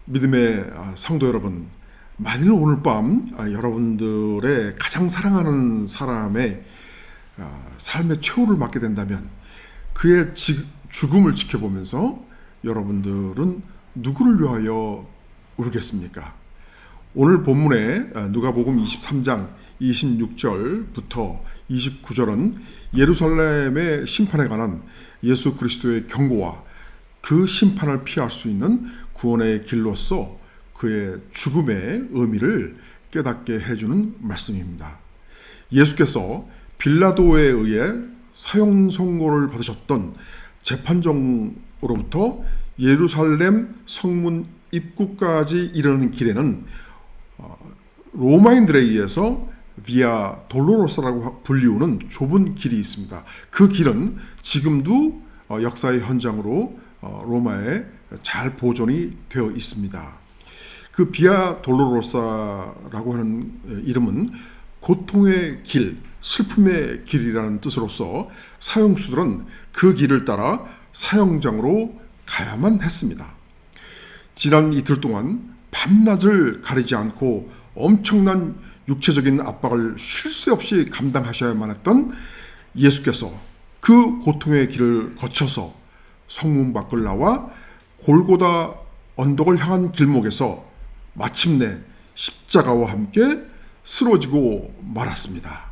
믿음의 성도 여러분, 만일 오늘 밤 여러분들의 가장 사랑하는 사람의 삶의 최후를 맞게 된다면 그의 죽음을 지켜보면서 여러분들은 누구를 위하여 울겠습니까? 오늘 본문에 누가복음 23장 26절부터 29절은 예루살렘의 심판에 관한 예수 그리스도의 경고와 그 심판을 피할 수 있는 구원의 길로서 그의 죽음의 의미를 깨닫게 해주는 말씀입니다. 예수께서 빌라도에 의해 사형 선고를 받으셨던 재판정으로부터 예루살렘 성문 입구까지 이르는 길에는 로마인들에 의해서 비아 돌로로사라고 불리우는 좁은 길이 있습니다. 그 길은 지금도 역사의 현장으로 로마에 잘 보존이 되어 있습니다. 그 비아 돌로로사라고 하는 이름은 고통의 길, 슬픔의 길이라는 뜻으로서 사형수들은 그 길을 따라 사형장으로 가야만 했습니다. 지난 이틀 동안 밤낮을 가리지 않고 엄청난 육체적인 압박을 쉴 새 없이 감당하셔야만 했던 예수께서 그 고통의 길을 거쳐서 성문 밖을 나와 골고다 언덕을 향한 길목에서 마침내 십자가와 함께 쓰러지고 말았습니다.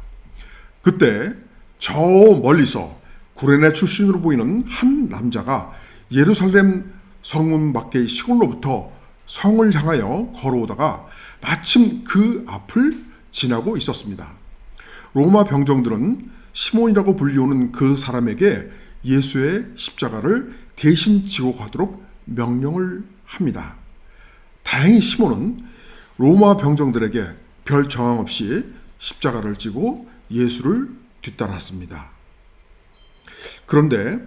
그때 저 멀리서 구레네 출신으로 보이는 한 남자가 예루살렘 성문 밖의 시골로부터 성을 향하여 걸어오다가 마침 그 앞을 지나고 있었습니다. 로마 병정들은 시몬이라고 불리우는 그 사람에게 예수의 십자가를 대신 지고 가도록 명령을 합니다. 다행히 시몬은 로마 병정들에게 별 저항 없이 십자가를 지고 예수를 뒤따랐습니다. 그런데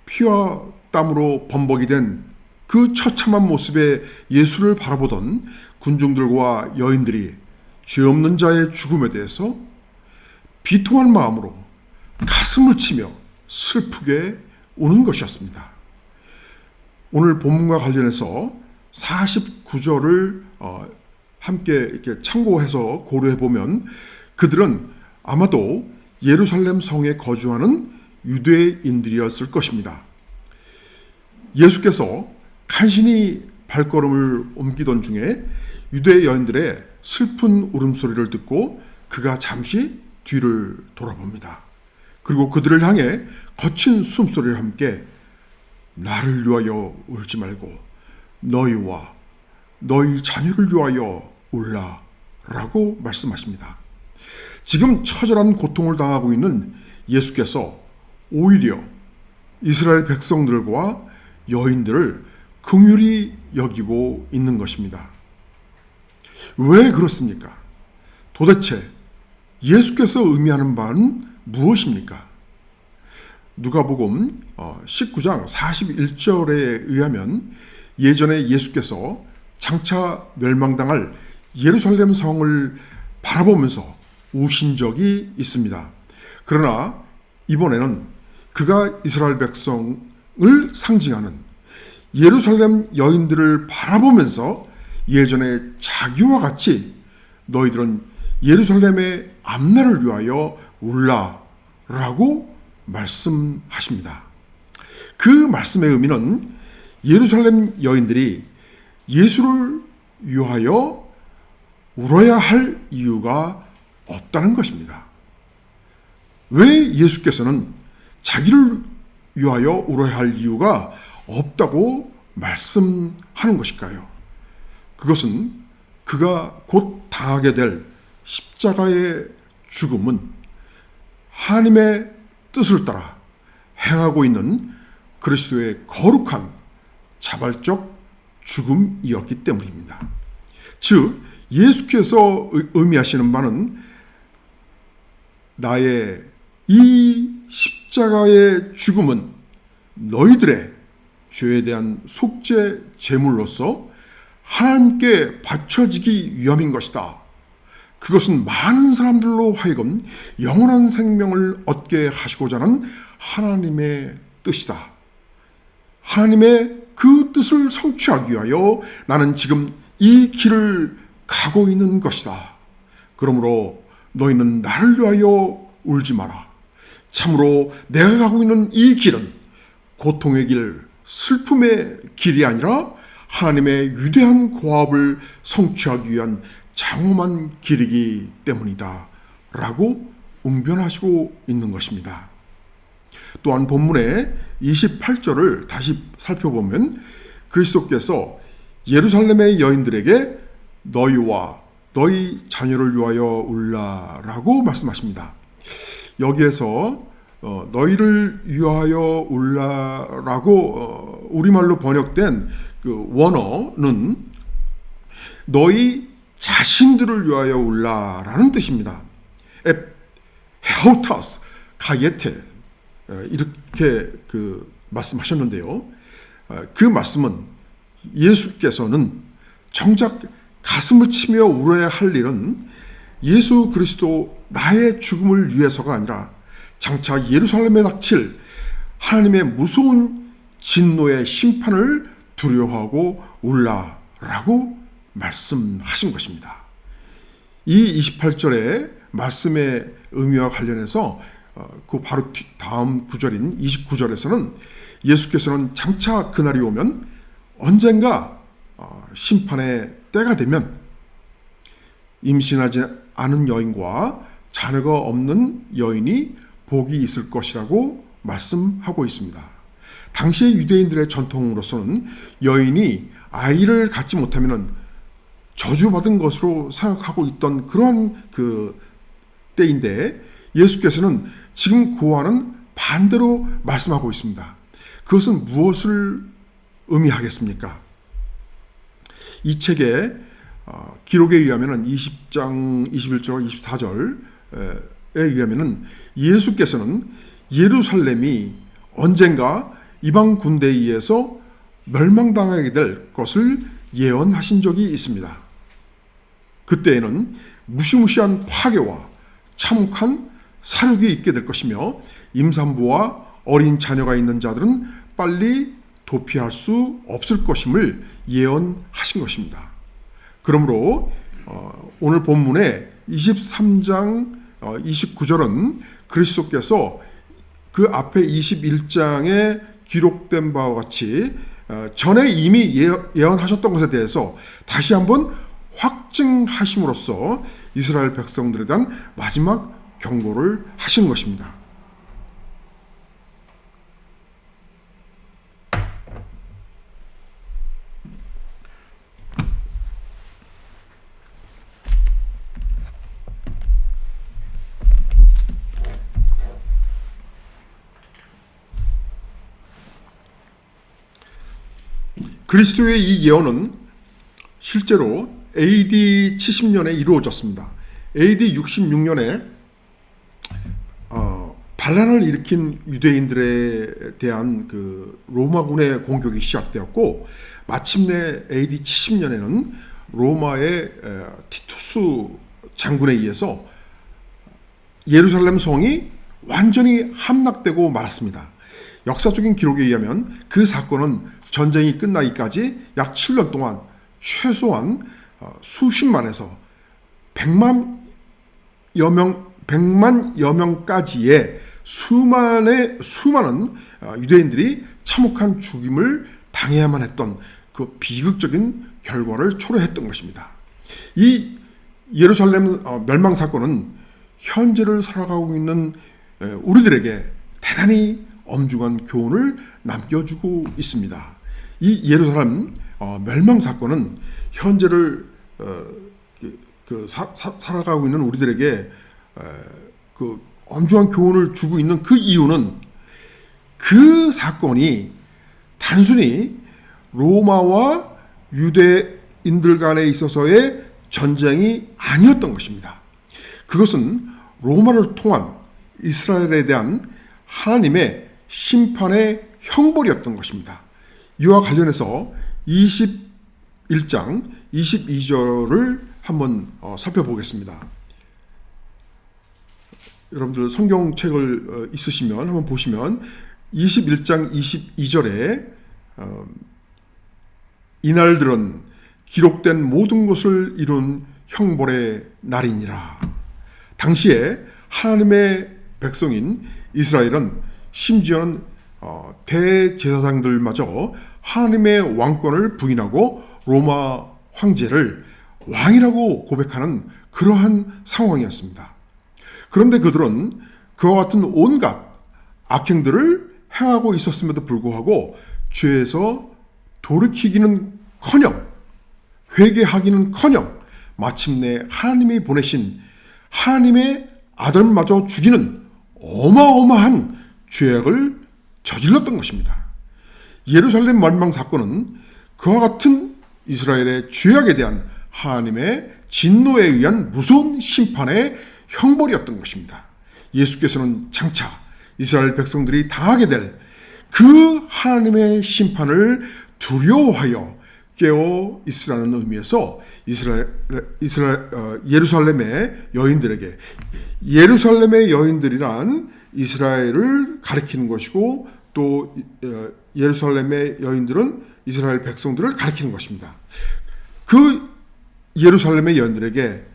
피와 땀으로 범벅이 된 그 처참한 모습의 예수를 바라보던 군중들과 여인들이 죄 없는 자의 죽음에 대해서 비통한 마음으로 가슴을 치며 슬프게 우는 것이었습니다. 오늘 본문과 관련해서 49절을 함께 이렇게 참고해서 고려해 보면 그들은 아마도 예루살렘 성에 거주하는 유대인들이었을 것입니다. 예수께서 간신히 발걸음을 옮기던 중에 유대 여인들의 슬픈 울음소리를 듣고 그가 잠시 뒤를 돌아봅니다. 그리고 그들을 향해 거친 숨소리와 함께 나를 위하여 울지 말고 너희와 너희 자녀를 위하여 울라 라고 말씀하십니다. 지금 처절한 고통을 당하고 있는 예수께서 오히려 이스라엘 백성들과 여인들을 긍휼히 여기고 있는 것입니다. 왜 그렇습니까? 도대체 예수께서 의미하는 바는 무엇입니까? 누가복음 19장 41절에 의하면 예전에 예수께서 장차 멸망당할 예루살렘 성을 바라보면서 우신 적이 있습니다. 그러나 이번에는 그가 이스라엘 백성을 상징하는 예루살렘 여인들을 바라보면서 예전에 자기와 같이 너희들은 예루살렘의 앞날을 위하여 울라 라고 말씀하십니다. 그 말씀의 의미는 예루살렘 여인들이 예수를 위하여 울어야 할 이유가 없다는 것입니다. 왜 예수께서는 자기를 위하여 울어야 할 이유가 없다고 말씀하는 것일까요? 그것은 그가 곧 당하게 될 십자가의 죽음은 하나님의 뜻을 따라 행하고 있는 그리스도의 거룩한 자발적 죽음이었기 때문입니다. 즉 예수께서 의미하시는 바는 나의 이 십자가의 죽음은 너희들의 죄에 대한 속죄 제물로서 하나님께 바쳐지기 위함인 것이다. 그것은 많은 사람들로 하여금 영원한 생명을 얻게 하시고자 하는 하나님의 뜻이다. 하나님의 그 뜻을 성취하기 위하여 나는 지금 이 길을 가고 있는 것이다. 그러므로 너희는 나를 위하여 울지 마라. 참으로 내가 가고 있는 이 길은 고통의 길, 슬픔의 길이 아니라 하나님의 위대한 고합을 성취하기 위한 장엄한 길이기 때문이다. 라고 웅변하시고 있는 것입니다. 또한 본문의 28절을 다시 살펴보면 그리스도께서 예루살렘의 여인들에게 너희와 너희 자녀를 위하여 울라라고 말씀하십니다. 여기에서 너희를 위하여 울라라고 우리말로 번역된 그 원어는 너희 자신들을 위하여 울라라는 뜻입니다. 헤오타스 가예테 이렇게 말씀하셨는데요. 그 말씀은 예수께서는 정작 가슴을 치며 울어야 할 일은 예수 그리스도 나의 죽음을 위해서가 아니라 장차 예루살렘에 닥칠 하나님의 무서운 진노의 심판을 두려워하고 울라라고 말씀하신 것입니다. 이 28절의 말씀의 의미와 관련해서 그 바로 다음 구절인 29절에서는 예수께서는 장차 그날이 오면 언젠가 심판의 때가 되면 임신하지 않은 여인과 자녀가 없는 여인이 복이 있을 것이라고 말씀하고 있습니다. 당시의 유대인들의 전통으로서는 여인이 아이를 갖지 못하면 저주받은 것으로 생각하고 있던 그런 때인데 예수께서는 지금 그와는 반대로 말씀하고 있습니다. 그것은 무엇을 의미하겠습니까? 이 책의 기록에 의하면 20장 21절 24절에 의하면 예수께서는 예루살렘이 언젠가 이방 군대에 의해서 멸망당하게 될 것을 예언하신 적이 있습니다. 그때에는 무시무시한 파괴와 참혹한 사륙이 있게 될 것이며 임산부와 어린 자녀가 있는 자들은 빨리 도피할 수 없을 것임을 예언하신 것입니다. 그러므로 오늘 본문의 23장 29절은 그리스도께서 그 앞에 21장에 기록된 바와 같이 전에 이미 예언하셨던 것에 대해서 다시 한번 확증하심으로써 이스라엘 백성들에 대한 마지막 경고를 하시는 것입니다. 그리스도의 이 예언은 실제로 AD 70년에 이루어졌습니다. AD 66년에 반란을 일으킨 유대인들에 대한 로마군의 공격이 시작되었고 마침내 AD 70년에는 로마의 티투스 장군에 의해서 예루살렘 성이 완전히 함락되고 말았습니다. 역사적인 기록에 의하면 그 사건은 전쟁이 끝나기까지 약 7년 동안 최소한 수십만에서 100만여 명까지의 수많은 유대인들이 참혹한 죽임을 당해야만 했던 그 비극적인 결과를 초래했던 것입니다. 이 예루살렘 멸망 사건은 현재를 살아가고 있는 우리들에게 대단히 엄중한 교훈을 남겨주고 있습니다. 이 예루살렘 멸망 사건은 현재를 살아가고 있는 우리들에게 엄중한 교훈을 주고 있는 그 이유는 그 사건이 단순히 로마와 유대인들 간에 있어서의 전쟁이 아니었던 것입니다. 그것은 로마를 통한 이스라엘에 대한 하나님의 심판의 형벌이었던 것입니다. 이와 관련해서 21장 22절을 한번 살펴보겠습니다. 여러분들 성경책을 있으시면 한번 보시면 21장 22절에 이날들은 기록된 모든 것을 이룬 형벌의 날이니라. 당시에 하나님의 백성인 이스라엘은 심지어는 대제사장들마저 하나님의 왕권을 부인하고 로마 황제를 왕이라고 고백하는 그러한 상황이었습니다. 그런데 그들은 그와 같은 온갖 악행들을 행하고 있었음에도 불구하고 죄에서 돌이키기는커녕 회개하기는커녕 마침내 하나님이 보내신 하나님의 아들마저 죽이는 어마어마한 죄악을 저질렀던 것입니다. 예루살렘 멸망 사건은 그와 같은 이스라엘의 죄악에 대한 하나님의 진노에 의한 무서운 심판의 형벌이었던 것입니다. 예수께서는 장차 이스라엘 백성들이 당하게 될 그 하나님의 심판을 두려워하여 깨어 있으라는 의미에서 예루살렘의 여인들에게, 예루살렘의 여인들이란 이스라엘을 가리키는 것이고 또 예루살렘의 여인들은 이스라엘 백성들을 가리키는 것입니다. 그 예루살렘의 여인들에게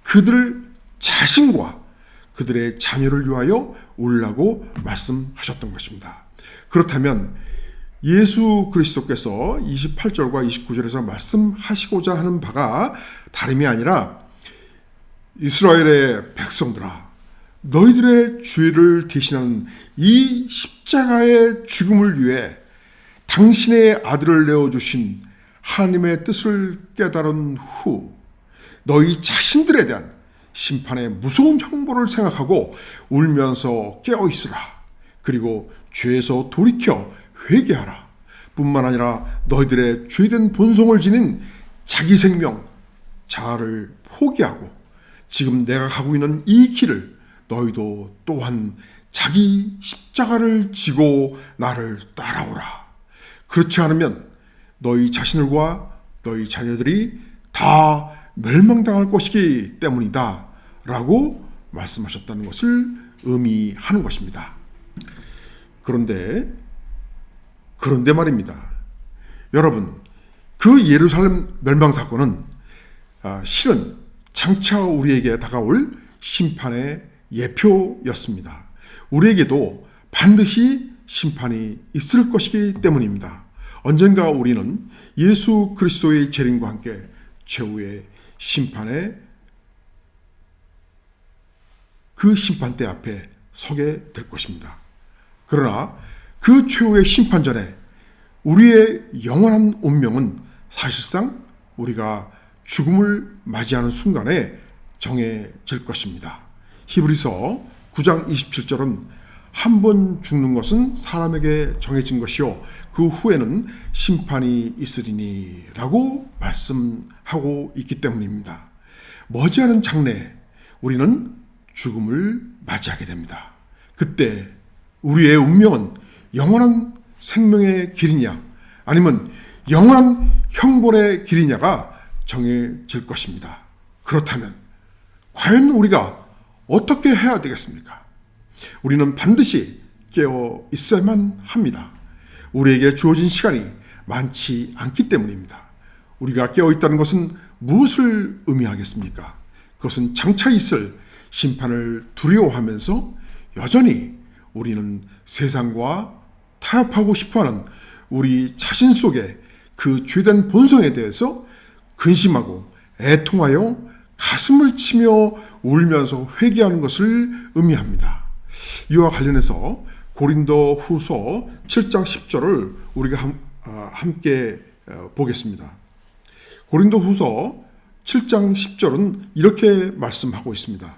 그들 자신과 그들의 자녀를 위하여 울라고 말씀하셨던 것입니다. 그렇다면 예수 그리스도께서 28절과 29절에서 말씀하시고자 하는 바가 다름이 아니라 이스라엘의 백성들아, 너희들의 죄를 대신하는 이 십자가의 죽음을 위해 당신의 아들을 내어주신 하나님의 뜻을 깨달은 후 너희 자신들에 대한 심판의 무서운 형벌을 생각하고 울면서 깨어있으라. 그리고 죄에서 돌이켜 회개하라. 뿐만 아니라 너희들의 죄된 본성을 지닌 자기 생명, 자아를 포기하고 지금 내가 가고 있는 이 길을 너희도 또한 자기 십자가를 지고 나를 따라오라. 그렇지 않으면 너희 자신들과 너희 자녀들이 다 멸망당할 것이기 때문이다 라고 말씀하셨다는 것을 의미하는 것입니다. 그런데 말입니다. 여러분, 그 예루살렘 멸망사건은 실은 장차 우리에게 다가올 심판의 예표였습니다. 우리에게도 반드시 심판이 있을 것이기 때문입니다. 언젠가 우리는 예수 그리스도의 재림과 함께 최후의 심판의 그 심판대 앞에 서게 될 것입니다. 그러나 그 최후의 심판 전에 우리의 영원한 운명은 사실상 우리가 죽음을 맞이하는 순간에 정해질 것입니다. 히브리서 9장 27절은 한 번 죽는 것은 사람에게 정해진 것이요 그 후에는 심판이 있으리니 라고 말씀하고 있기 때문입니다. 머지않은 장래에 우리는 죽음을 맞이하게 됩니다. 그때 우리의 운명은 영원한 생명의 길이냐 아니면 영원한 형벌의 길이냐가 정해질 것입니다. 그렇다면 과연 우리가 어떻게 해야 되겠습니까? 우리는 반드시 깨어 있어야만 합니다. 우리에게 주어진 시간이 많지 않기 때문입니다. 우리가 깨어 있다는 것은 무엇을 의미하겠습니까? 그것은 장차 있을 심판을 두려워하면서 여전히 우리는 세상과 타협하고 싶어하는 우리 자신 속에 그 죄된 본성에 대해서 근심하고 애통하여 가슴을 치며 울면서 회개하는 것을 의미합니다. 이와 관련해서 고린도 후서 7장 10절을 우리가 함께 보겠습니다. 고린도 후서 7장 10절은 이렇게 말씀하고 있습니다.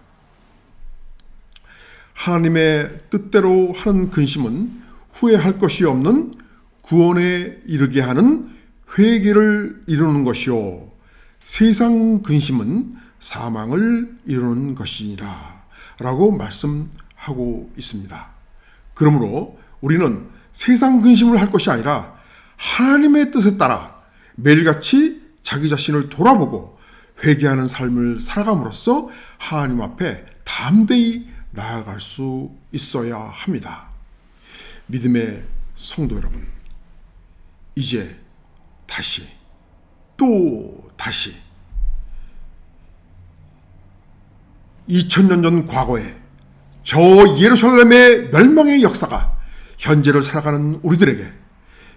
하나님의 뜻대로 하는 근심은 후회할 것이 없는 구원에 이르게 하는 회개를 이루는 것이요 세상 근심은 사망을 이루는 것이니라 라고 말씀하고 있습니다. 그러므로 우리는 세상 근심을 할 것이 아니라 하나님의 뜻에 따라 매일같이 자기 자신을 돌아보고 회개하는 삶을 살아감으로써 하나님 앞에 담대히 나아갈 수 있어야 합니다. 믿음의 성도 여러분, 이제 다시 또 다시 2000년 전 과거에 저 예루살렘의 멸망의 역사가 현재를 살아가는 우리들에게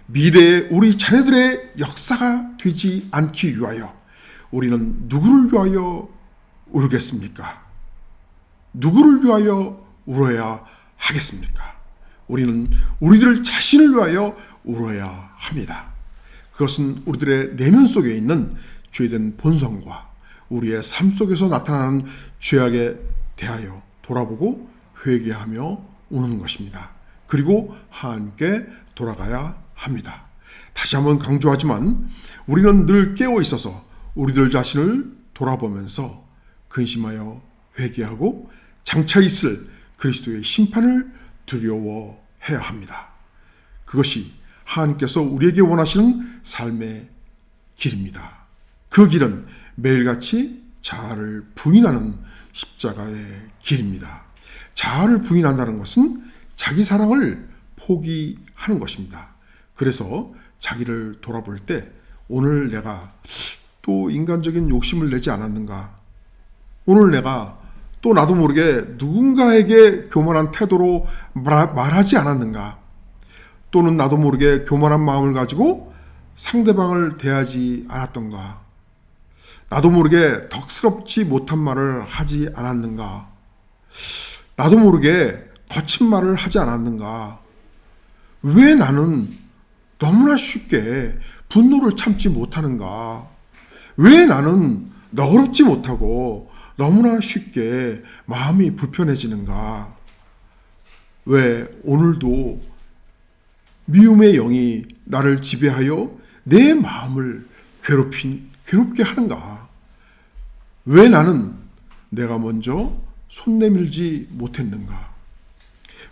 미래의 우리 자녀들의 역사가 되지 않기 위하여 우리는 누구를 위하여 울겠습니까? 누구를 위하여 울어야 하겠습니까? 우리는 우리들 자신을 위하여 울어야 합니다. 그것은 우리들의 내면 속에 있는 죄된 본성과 우리의 삶 속에서 나타나는 죄악에 대하여 돌아보고 회개하며 우는 것입니다. 그리고 하나님께 돌아가야 합니다. 다시 한번 강조하지만 우리는 늘 깨어 있어서 우리들 자신을 돌아보면서 근심하여 회개하고 장차 있을 그리스도의 심판을 두려워해야 합니다. 그것이 하나님께서 우리에게 원하시는 삶의 길입니다. 그 길은 매일같이 자아를 부인하는 십자가의 길입니다. 자아를 부인한다는 것은 자기 사랑을 포기하는 것입니다. 그래서 자기를 돌아볼 때 오늘 내가 또 인간적인 욕심을 내지 않았는가? 오늘 내가 또 나도 모르게 누군가에게 교만한 태도로 말하지 않았는가? 또는 나도 모르게 교만한 마음을 가지고 상대방을 대하지 않았던가? 나도 모르게 덕스럽지 못한 말을 하지 않았는가? 나도 모르게 거친 말을 하지 않았는가? 왜 나는 너무나 쉽게 분노를 참지 못하는가? 왜 나는 너그럽지 못하고 너무나 쉽게 마음이 불편해지는가? 왜 오늘도 미움의 영이 나를 지배하여 내 마음을 괴롭게 하는가? 왜 나는 내가 먼저 손 내밀지 못했는가?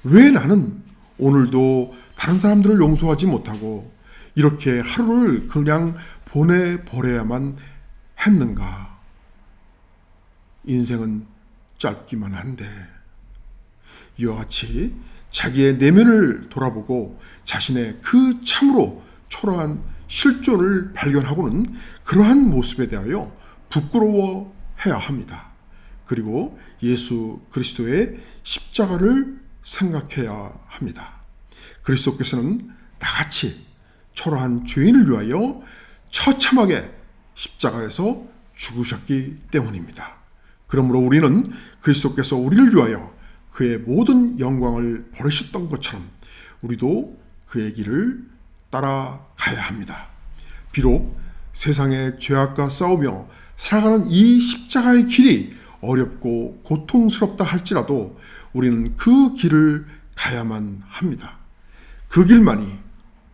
왜 나는 오늘도 다른 사람들을 용서하지 못하고 이렇게 하루를 그냥 보내버려야만 했는가? 인생은 짧기만 한데 이와 같이 자기의 내면을 돌아보고 자신의 그 참으로 초라한 실존을 발견하고는 그러한 모습에 대하여 부끄러워해야 합니다. 그리고 예수 그리스도의 십자가를 생각해야 합니다. 그리스도께서는 나같이 초라한 죄인을 위하여 처참하게 십자가에서 죽으셨기 때문입니다. 그러므로 우리는 그리스도께서 우리를 위하여 그의 모든 영광을 버리셨던 것처럼 우리도 그의 길을 따라가야 합니다. 비록 세상의 죄악과 싸우며 살아가는 이 십자가의 길이 어렵고 고통스럽다 할지라도 우리는 그 길을 가야만 합니다. 그 길만이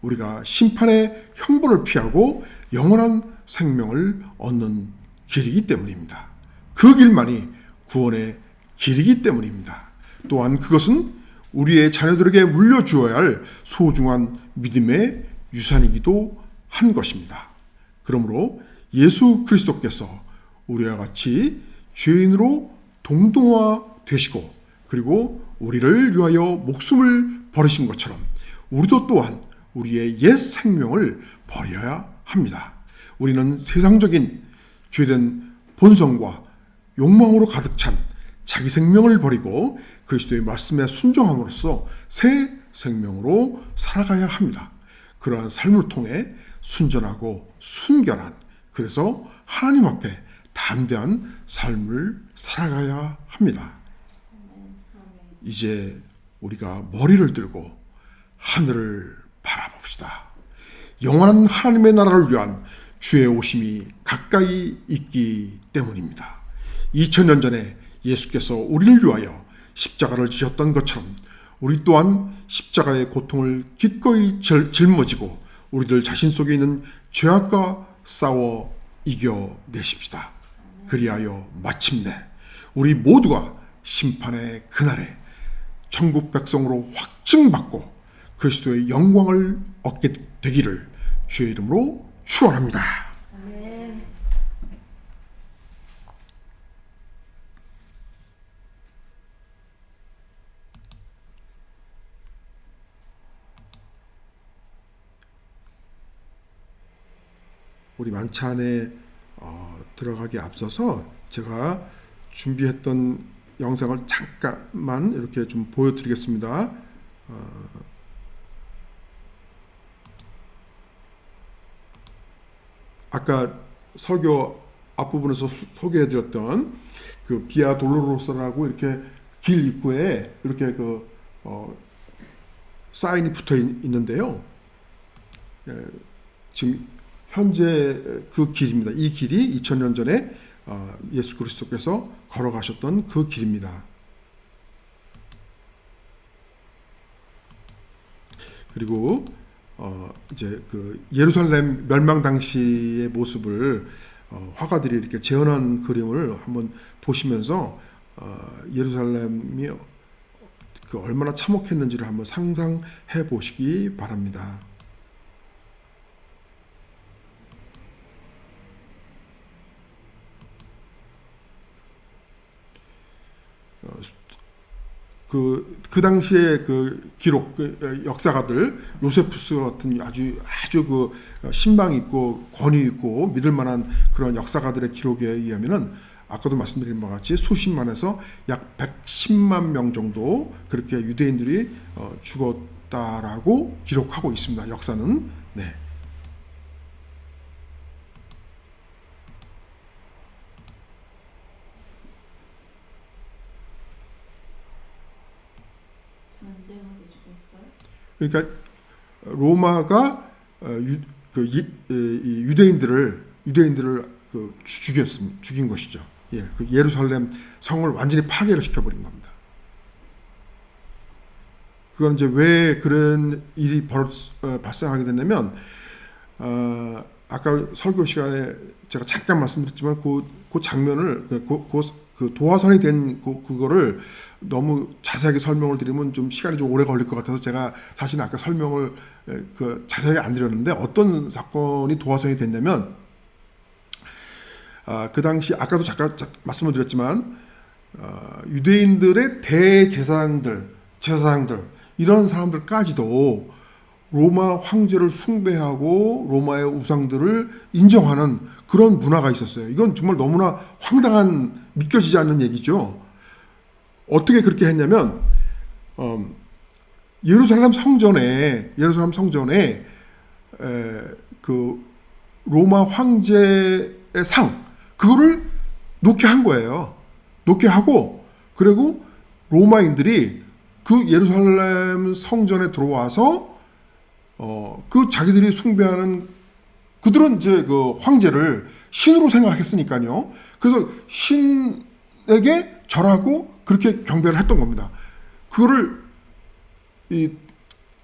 우리가 심판의 형벌을 피하고 영원한 생명을 얻는 길이기 때문입니다. 그 길만이 구원의 길이기 때문입니다. 또한 그것은 우리의 자녀들에게 물려주어야 할 소중한 믿음의 유산이기도 한 것입니다. 그러므로 예수 그리스도께서 우리와 같이 죄인으로 동등화 되시고 그리고 우리를 위하여 목숨을 버리신 것처럼 우리도 또한 우리의 옛 생명을 버려야 합니다. 우리는 세상적인 죄된 본성과 욕망으로 가득 찬 자기 생명을 버리고 그리스도의 말씀에 순종함으로써 새 생명으로 살아가야 합니다. 그러한 삶을 통해 순전하고 순결한, 그래서 하나님 앞에 담대한 삶을 살아가야 합니다. 이제 우리가 머리를 들고 하늘을 바라봅시다. 영원한 하나님의 나라를 위한 주의 오심이 가까이 있기 때문입니다. 2000년 전에 예수께서 우리를 위하여 십자가를 지셨던 것처럼 우리 또한 십자가의 고통을 기꺼이 짊어지고 우리들 자신 속에 있는 죄악과 싸워 이겨내십시다. 그리하여 마침내 우리 모두가 심판의 그날에 천국 백성으로 확증받고 그리스도의 영광을 얻게 되기를 주의 이름으로 축원합니다. 우리 만찬에 들어가기 앞서서 제가 준비했던 영상을 잠깐만 이렇게 좀 보여드리겠습니다. 아까 설교 앞부분에서 소개해드렸던 그 비아 돌로로사라고 이렇게 길 입구에 이렇게 사인이 붙어 있는데요. 지금 현재 그 길입니다. 이 길이 2000년 전에 예수 그리스도께서 걸어가셨던 그 길입니다. 그리고 이제 그 예루살렘 멸망 당시의 모습을 화가들이 이렇게 재현한 그림을 한번 보시면서 예루살렘이 그 얼마나 참혹했는지를 한번 상상해 보시기 바랍니다. 그 당시에 그 기록, 역사가들, 요세푸스 같은 아주 신망 있고 권위 있고 믿을 만한 그런 역사가들의 기록에 의하면은 아까도 말씀드린 바와 같이 수십만에서 약 110만 명 정도 그렇게 유대인들이 죽었다라고 기록하고 있습니다. 역사는. 네. 그러니까 로마가 유대인들을 죽인 것이죠. 예, 그 예루살렘 성을 완전히 파괴를 시켜버린 겁니다. 그건 이제 왜 그런 일이 발생하게 됐냐면 아까 설교 시간에 제가 잠깐 말씀드렸지만 그 장면을 그 도화선이 된 그거를 너무 자세하게 설명을 드리면 좀 시간이 좀 오래 걸릴 것 같아서 제가 사실 아까 설명을 자세하게 안 드렸는데 어떤 사건이 도화선이 됐냐면 그 당시 아까도 잠깐 말씀을 드렸지만 유대인들의 제사장들 이런 사람들까지도 로마 황제를 숭배하고 로마의 우상들을 인정하는 그런 문화가 있었어요. 이건 정말 너무나 황당한 믿겨지지 않는 얘기죠. 어떻게 그렇게 했냐면 예루살렘 성전에 그 로마 황제의 상 그거를 놓게 한 거예요. 놓게 하고 그리고 로마인들이 그 예루살렘 성전에 들어와서 그 자기들이 숭배하는 그들은 이제 그 황제를 신으로 생각했으니까요. 그래서 신에게 절하고 그렇게 경배를 했던 겁니다. 그거를 이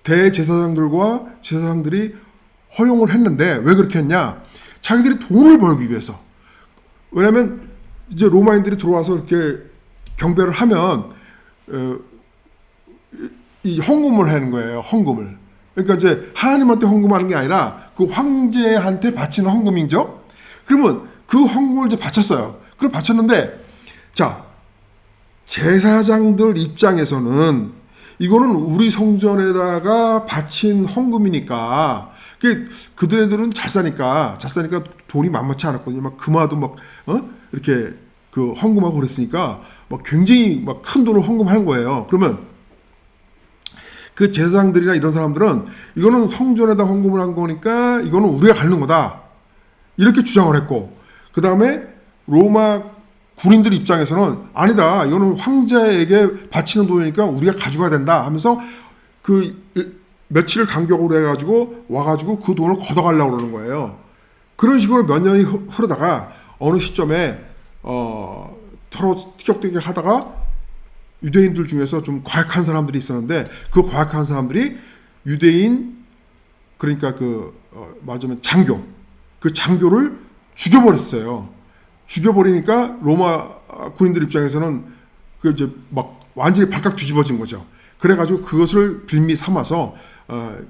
대제사장들과 제사장들이 허용을 했는데 왜 그렇게 했냐? 자기들이 돈을 벌기 위해서. 왜냐하면 이제 로마인들이 들어와서 이렇게 경배를 하면 이 헌금을 하는 거예요. 헌금을. 그러니까 이제 하나님한테 헌금하는 게 아니라 그 황제한테 바치는 헌금이죠. 그러면 그 헌금을 이제 바쳤어요. 그걸 바쳤는데 자 제사장들 입장에서는 이거는 우리 성전에다가 바친 헌금이니까 그들은 잘 사니까 돈이 만만치 않았거든요. 막 금화도 막 이렇게 그 헌금하고 그랬으니까 막 굉장히 막 큰 돈을 헌금하는 거예요. 그러면 그 제사장들이나 이런 사람들은 이거는 성전에다 헌금을 한 거니까 이거는 우리가 갖는 거다. 이렇게 주장을 했고 그 다음에 로마 군인들 입장에서는 아니다. 이거는 황제에게 바치는 돈이니까 우리가 가져가야 된다 하면서 그 며칠을 간격으로 해가지고 와가지고 그 돈을 걷어가려고 그러는 거예요. 그런 식으로 몇 년이 흐르다가 어느 시점에 서로 티격태격 하다가 유대인들 중에서 좀 과약한 사람들이 있었는데 그 과약한 사람들이 유대인 그러니까 말하자면 그 장교를 죽여버렸어요. 죽여버리니까 로마 군인들 입장에서는 그 이제 막 완전히 발칵 뒤집어진 거죠. 그래가지고 그것을 빌미 삼아서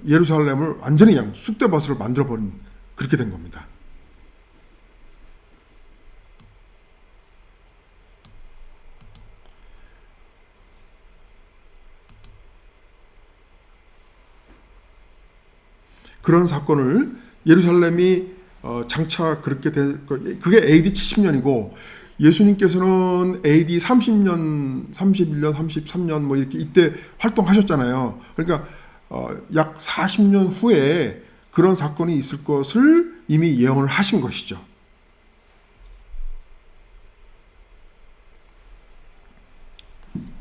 예루살렘을 완전히 그냥 쑥대밭으로 만들어버린 그렇게 된 겁니다. 그런 사건을 예루살렘이 장차 그렇게 될 거. 그게 AD 70년이고 예수님께서는 AD 30년, 31년, 33년 뭐 이렇게 이때 활동하셨잖아요. 그러니까 약 40년 후에 그런 사건이 있을 것을 이미 예언을 하신 것이죠.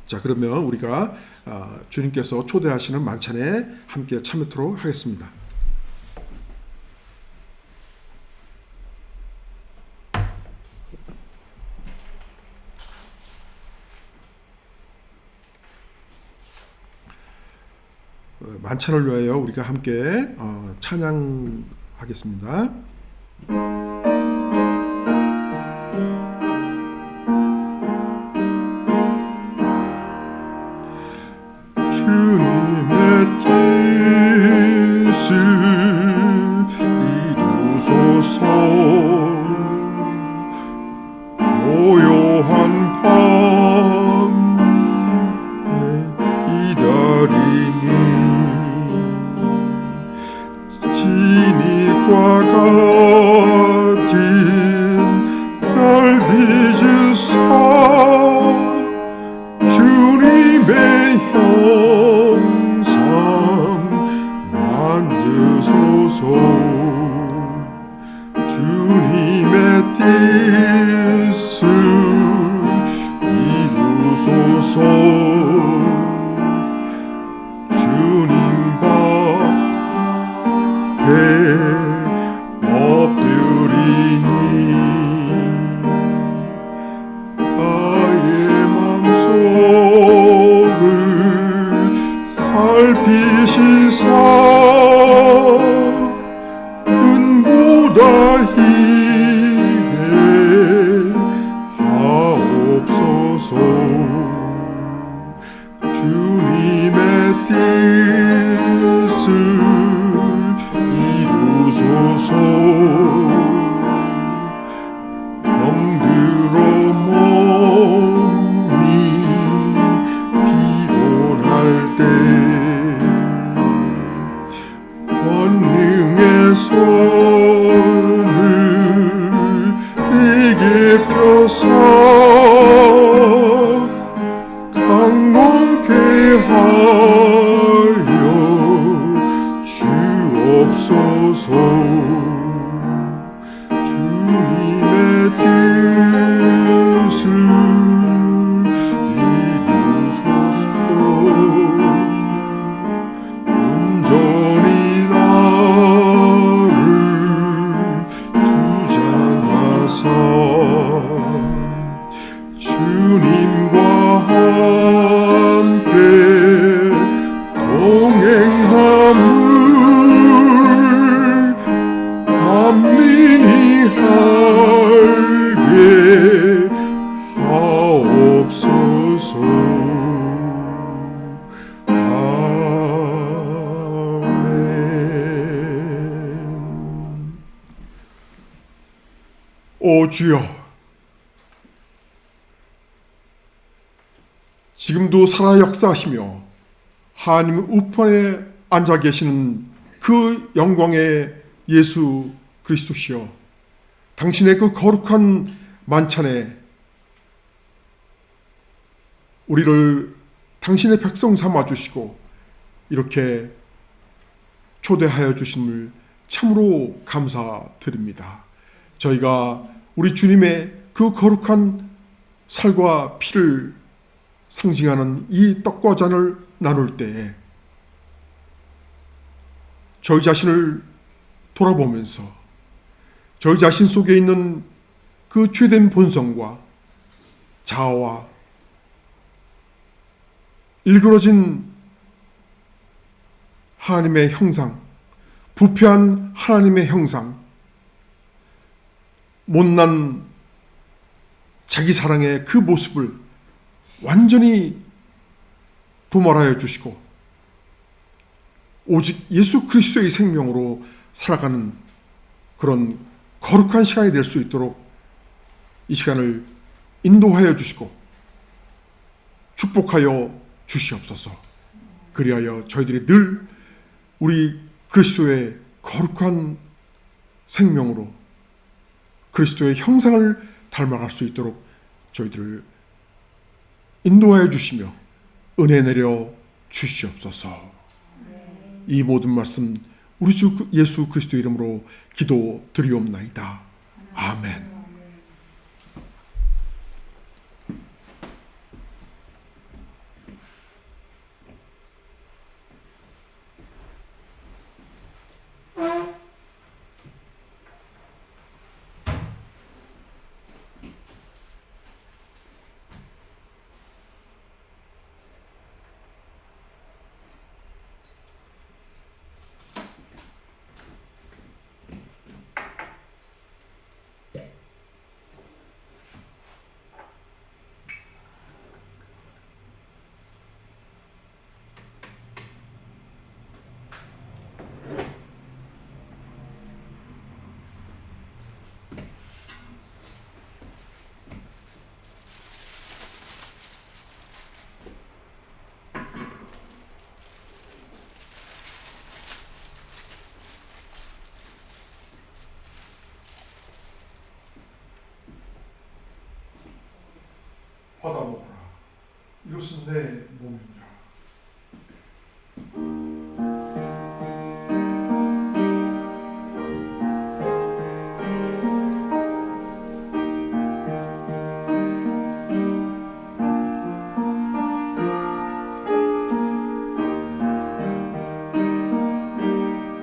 자, 그러면 우리가 주님께서 초대하시는 만찬에 함께 참여토록 하겠습니다. 만찬을 위하여 우리가 함께 찬양하겠습니다. 주님의 뜻을 이루소서. 고요한 밤에 이달이니 진이과 같은 날 빚으사 주님의 형상 만드소서. 주님의 뜻을 이루소서. 주님 밖에 엎드리니 나의 맘속을 살피시사 은보다 희게 하옵소서. 주님의 뜻을 이루소서. 병들어 몸이 피곤할 때 권능의 손을 내게 펴서 강건케 하여 주옵소서. 주님의 뜻을 이루소서. 온전히 나를 주장하사 주님과 함께 동행함을 만민이 알게 하옵소서. 아멘. 오 주여, 지금도 살아 역사하시며 하나님 우편에 앉아 계시는 그 영광의 예수 그리스도시여, 당신의 그 거룩한 만찬에 우리를 당신의 백성 삼아 주시고 이렇게 초대하여 주심을 참으로 감사드립니다. 저희가 우리 주님의 그 거룩한 살과 피를 상징하는 이 떡과 잔을 나눌 때에 저희 자신을 돌아보면서 저희 자신 속에 있는 그 죄된 본성과 자아와 일그러진 하나님의 형상, 부패한 하나님의 형상, 못난 자기 사랑의 그 모습을 완전히 도말하여 주시고 오직 예수 그리스도의 생명으로 살아가는 그런 거룩한 시간이 될 수 있도록 이 시간을 인도하여 주시고 축복하여 주시옵소서. 그리하여 저희들이 늘 우리 그리스도의 거룩한 생명으로 그리스도의 형상을 닮아갈 수 있도록 저희들을 인도하여 주시며 은혜 내려 주시옵소서. 이 모든 말씀 우리 주 예수 그리스도 이름으로 기도드리옵나이다. 아멘. 받아 먹어라. 이것은 내 몸입니다.